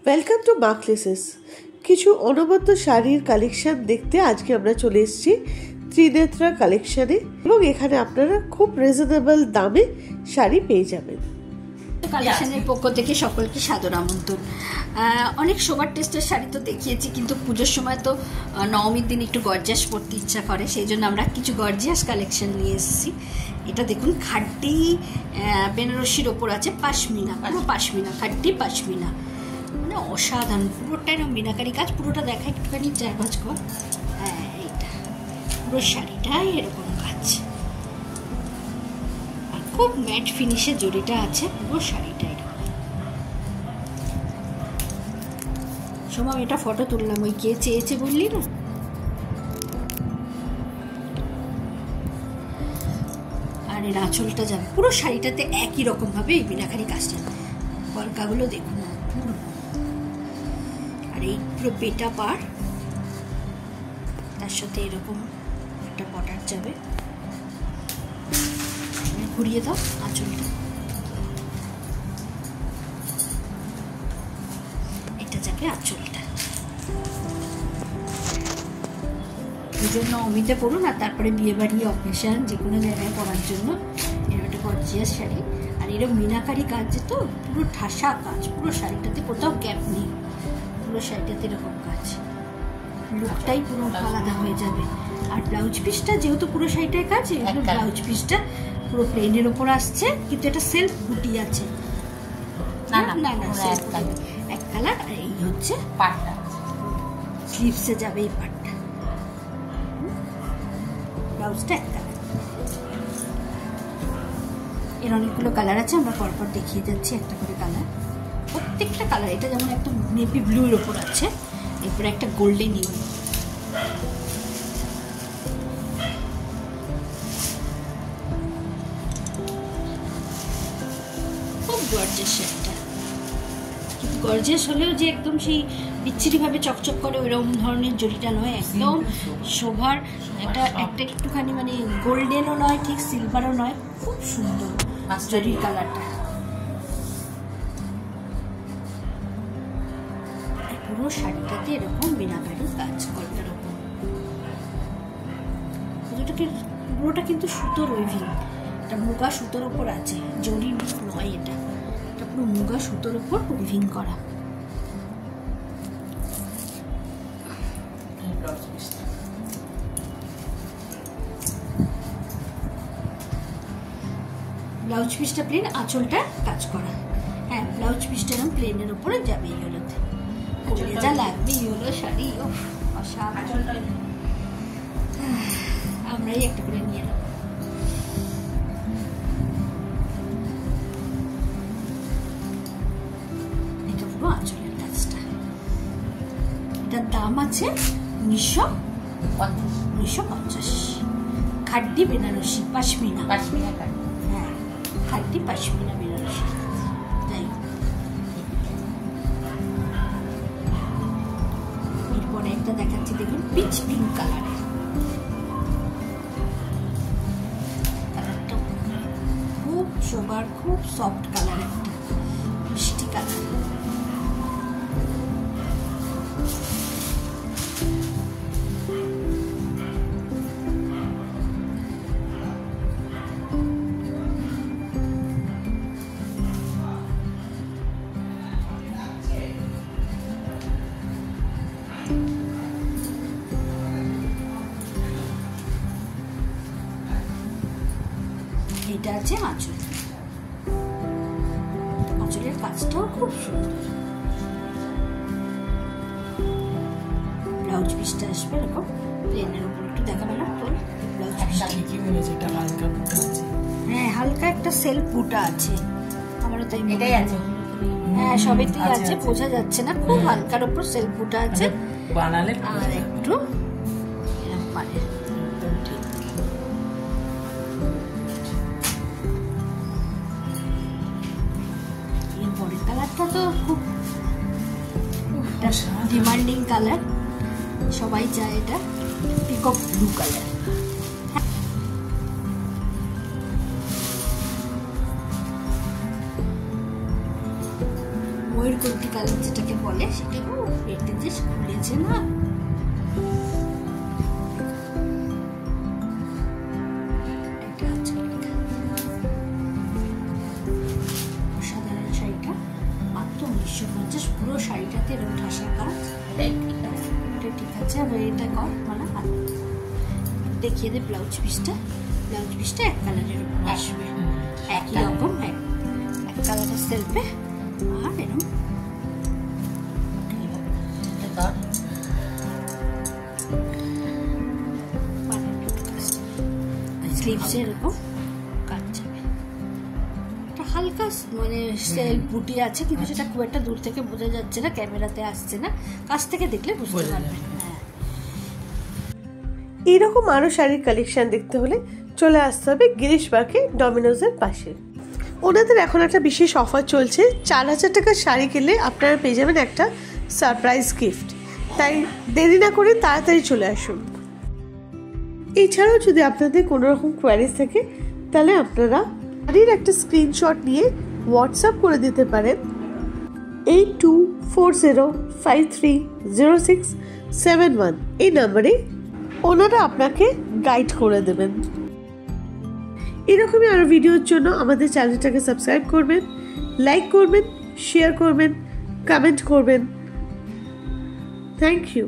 Welcome to মার্কলেসেস। কিছু অনবদ্য শাড়ির কালেকশন দেখতে আজকে আমরা চলে এসেছি ত্রিনেত্রা কালেকশনে এবং এখানে আপনারা খুব রিজনেবল দামে শাড়ি পেয়ে যাবেন। কালেকশনের পক্ষ থেকে সকলকে সাদর আমন্ত্রণ। অনেক সোবার টেস্টের শাড়ি তো দেখিয়েছি, কিন্তু পুজোর সময় তো নবমীর দিন একটু গর্জিয়াস পরতে ইচ্ছা করে, সেই জন্য আমরা কিছু গর্জিয়াস কালেকশন নিয়ে এসেছি। এটা দেখুন, খাড্ডি বেনারসির ওপর আছে পাশমিনা, পুরো পাশমিনা, খাড্ডি পাশমিনা, মানে অসাধারণ। পুরোটা এরকম মিনাকারি কাজ, পুরোটা দেখা একটুখানি 4-5 কর। হ্যাঁ, এইটা পুরো শাড়িটাই এরকম কাজ, আর খুব ম্যাট ফিনিশে জড়িটা আছে পুরো শাড়িটা এরকম। সময় এটা ফটো তুললাম, ওই কে চেয়েছে বললি না। আর এর আঁচলটা যাবে পুরো শাড়িটাতে একই রকম ভাবে এই মিনাকারি কাজটা, কলকাগুলো দেখুন পুরো। আর এই পুরো বেটা পার, তার সাথে এরকম একটা বর্ডার যাবে। ঘুরিয়ে দাও আঁচলটা, এটা যাবে আঁচলটা। পুজোর নবমীতে পরুন, আর তারপরে বিয়ে বাড়ি, অকেশন, যে কোনো জায়গায় পরার জন্য এরকম একটা গর্জিয়াস শাড়ি। আর এরকম মিনাকারি কাজ, তো পুরো ঠাসা কাজ, পুরো শাড়িটাতে কোথাও গ্যাপ নেই, পুরো শাড়িটাতে এরকম কাজ, লুকটাই পুরো আলাদা হয়ে যাবে। আর ব্লাউজ পিসটা যেহেতু পুরো শাড়িটায় কাজ, ব্লাউজ পিসটা পুরো প্লেনের ওপর আসছে, কিন্তু এটা সেলফ বুটি আছে। না না না, এক কালার। আর এই হচ্ছে পাটটা, স্লিভসে যাবে এই পাটটা, ব্লাউজটা এক কালার। এর অনেকগুলো কালার আছে, আমরা পরপর দেখিয়ে যাচ্ছি একটা করে কালার, প্রত্যেকটা কালার। এটা যেমন একটা নেভি ব্লুর ওপর আছে, এরপরে একটা গোল্ডেন ইউলো, খুব গর্জিয়াস শাড়িটা। কিন্তু গর্জিয়াস হলেও যে একদম সেই বিচ্ছিরিভাবে চকচক করে ওইরকম ধরনের জড়িটা নয়, একদম শোভার একটা একটুখানি, মানে গোল্ডেনও নয়, ঠিক সিলভারও নয়, খুব সুন্দর জরির কালারটা। পুরো শাড়িটাতে এরকম মিনাকারি কাজ, কলকার ওপর। পুরোটা কিন্তু সুতোর উইভিং, এটা মুগা সুতোর ওপর আছে, জরি নয়, এটা পুরো মুগা সুতোর ওপর উইভিং করা। ব্লাউজ পিসটা প্লেন, আঁচলটা কাজ করা। হ্যাঁ, ব্লাউজ পিসটা এরকম প্লেনের উপরে যাবে ইয়েলোতে, যা লাগবে ইয়েলো শাড়ি। আমরাই একটা করে নিয়ে নেব। এটা পুরো আঁচলের কাজটা। এটার দাম আছে 1950। খাড্ডি বেনারসি পাশমিনা, হ্যাঁ খাড্ডি পাশমিনা বেনারসি। তাই এরপরে একটা দেখাচ্ছি, দেখুন পিচ পিঙ্ক কালারের। কালারটা খুব সোবার, খুব সফট কালার, একটা মিষ্টি কালার। এটা আছে আঁচল, আঁচলের কাজটাও খুব সুন্দর। ব্লাউজ পিসটা আসবে এরকম প্লেনের উপর, একটু দেখাবে না তোর ব্লাউজ পিসটা? হ্যাঁ, হালকা একটা সেলফ বুটা আছে, আমারও তাই মনে আছে। হ্যাঁ, সবেতেই আছে, বোঝা যাচ্ছে না, খুব হালকার উপর সেলফ বুটা আছে, বানালে আর একটু এরকম মানে কালারটা তো খুব ডিমান্ডিং কালার, সবাই চায় এটা, পিকক ব্লু কালার। ময়ূরকণ্ঠী কালার যেটাকে বলে, সেটাকেও এটা যে খুলেছে না, সাধারণ শাড়িটা মাত্র 1950। পুরো শাড়িটাতে এরকম ঠাসা কাজ। এটা ঠিক আছে, আবার এটা কর মানে দেখিয়ে দে ব্লাউজ পিসটা। ব্লাউজ পিসটা এক কালারের উপর আসবে, একই রকম এক কালারের সেলফে। আর এরকম স্লিভসে এরকম কাজ যাবে। হালকা মানে সেল বুটি আছে, কিন্তু সেটা খুব একটা দূর থেকে বোঝা যাচ্ছে না, ক্যামেরাতে আসছে না, কাছ থেকে দেখলে বুঝতে পারবেন। হ্যাঁ, এইরকম আরও শাড়ির কালেকশন দেখতে হলে চলে আসতে হবে গিরিশ পার্কে ডমিনোজের পাশে। ওনাদের এখন একটা বিশেষ অফার চলছে, 4000 টাকার শাড়ি কিনলে আপনারা পেয়ে যাবেন একটা সারপ্রাইজ গিফট। তাই দেরি না করে তাড়াতাড়ি চলে আসুন। এছাড়াও যদি আপনাদের কোনো রকম কোয়ারিজ থাকে, তাহলে আপনারা শাড়ির একটা স্ক্রিনশট নিয়ে হোয়াটসঅ্যাপ করে দিতে পারেন 8240530671 এই নাম্বারে। ওনারা আপনাকে গাইড করে দেবেন। এরকমই আরও ভিডিওর জন্য আমাদের চ্যানেলটাকে সাবস্ক্রাইব করবেন, লাইক করবেন, শেয়ার করবেন, কমেন্ট করবেন। Thank you.